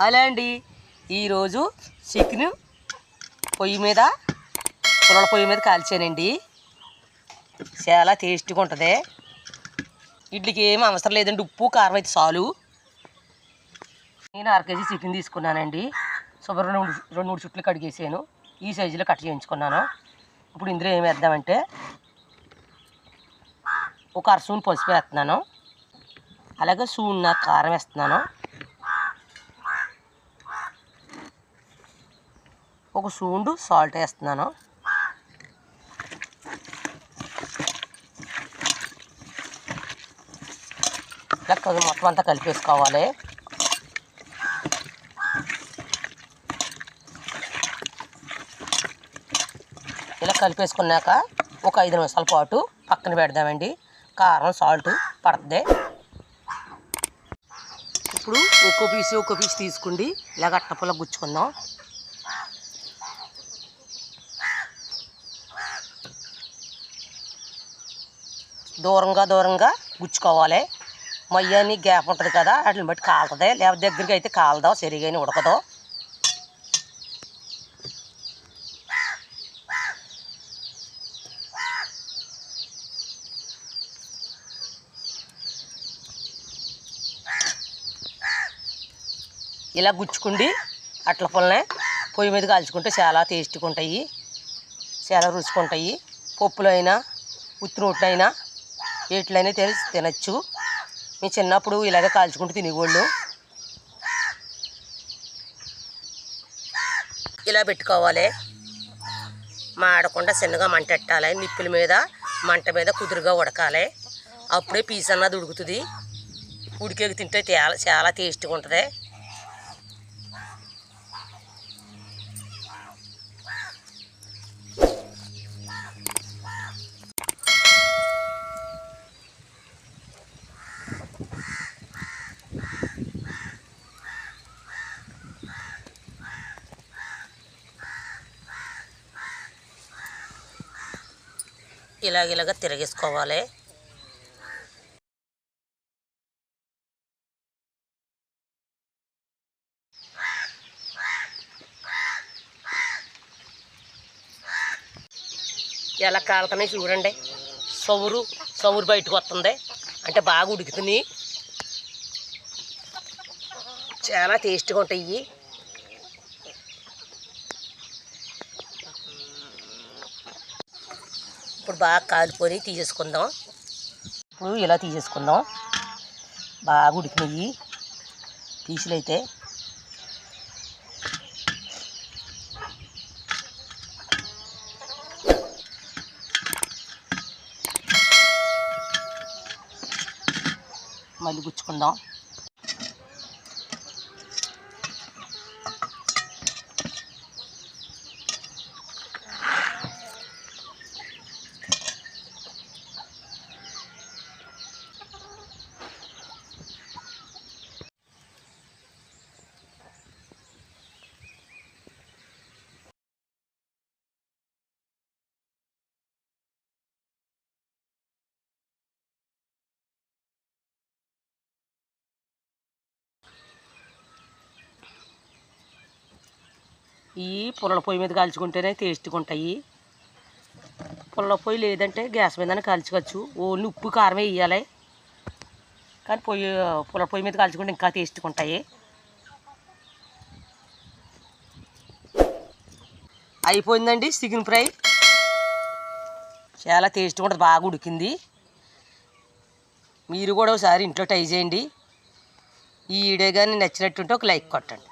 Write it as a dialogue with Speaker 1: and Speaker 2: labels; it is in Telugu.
Speaker 1: అలా అండి ఈరోజు చికెన్ పొయ్యి మీద పుల్లల పొయ్యి మీద కాల్చానండి. చాలా టేస్టీగా ఉంటుంది. ఇడ్లీకి ఏం అవసరం లేదండి, ఉప్పు కారం అయితే చాలు. నేను 1/2 కేజీ చికెన్ తీసుకున్నానండి. శుభ్రంగా 2-3 చుట్లు కడిగేసాను. ఈ సైజులో కట్ చేయించుకున్నాను. ఇప్పుడు ఇందులో ఏం వేద్దామంటే ఒక 1/2 స్పూన్ పసుపు వేస్తున్నాను. అలాగే స్పూన్ కారం వేస్తున్నాను. ఒక స్పూన్ సాల్ట్ వేస్తున్నాను. ఇలా మొత్తం అంతా కలిపేసుకోవాలి. ఇలా కలిపేసుకున్నాక ఒక 5 నిమిషాల పాటు పక్కన పెడదామండి. కారం సాల్ట్ పడుతుంది. ఇప్పుడు ఒక్కో పీస్ తీసుకుండి ఇలాగ అట్టపుల్ల గుచ్చుకుందాం. దూరంగా గుచ్చుకోవాలి. మయ్యని గ్యాప్ ఉంటుంది కదా, వాటిని బట్టి కాలుతుంది. లేకపోతే దగ్గరికి అయితే కాలదో, సరిగా ఉడకదో. ఇలా గుచ్చుకుండి అట్ల పుల్లనే పొయ్యి మీద కాల్చుకుంటే చాలా టేస్టీగా ఉంటాయి, చాలా రుచిగా ఉంటాయి. పప్పులో అయినా ఉత్తి నోట్లైనా వీటిలైనా తినచ్చు. మేము చిన్నప్పుడు ఇలాగే కాల్చుకుంటూ తినేవాళ్ళు. ఇలా పెట్టుకోవాలి. మాడకుండా చిన్నగా మంట పెట్టాలి. నిప్పుల మీద మంట మీద కుదురుగా ఉడకాలి. అప్పుడే పీస్ అన్నది ఉడుకుతుంది. ఉడికేకి తింటే చాలా టేస్టీగా ఉంటుంది. ఇలాగ తిరగేసుకోవాలి. ఎలా కాలుతున్నాయి చూడండి. సౌరు బయటకు వస్తుంది అంటే బాగా ఉడుకుతుంది. చాలా టేస్ట్గా ఉంటాయి. ఇప్పుడు బాగా కాలిపోయి తీసేసుకుందాం. ఇప్పుడు ఇలా తీసేసుకుందాం. బాగా ఉడికినాయి పీసులు అయితే. మళ్ళీ గుచ్చుకుందాం. ఈ పుల్లల పొయ్యి మీద కాల్చుకుంటేనే టేస్ట్గా ఉంటాయి. పుల్లల పొయ్యి లేదంటే గ్యాస్ మీదనే కాల్చుకోవచ్చు. ఓన్లీ ఉప్పు కారమే వేయాలి. కానీ పుల్లల పొయ్యి మీద కాల్చుకుంటే ఇంకా టేస్ట్గా ఉంటాయి. అయిపోయిందండి చికెన్ ఫ్రై. చాలా టేస్ట్గా ఉంటుంది. బాగా ఉడికింది. మీరు కూడా ఒకసారి ఇంట్లో ట్రై చేయండి. ఈ వీడియో కానీ నచ్చినట్టుంటే ఒక లైక్ కొట్టండి.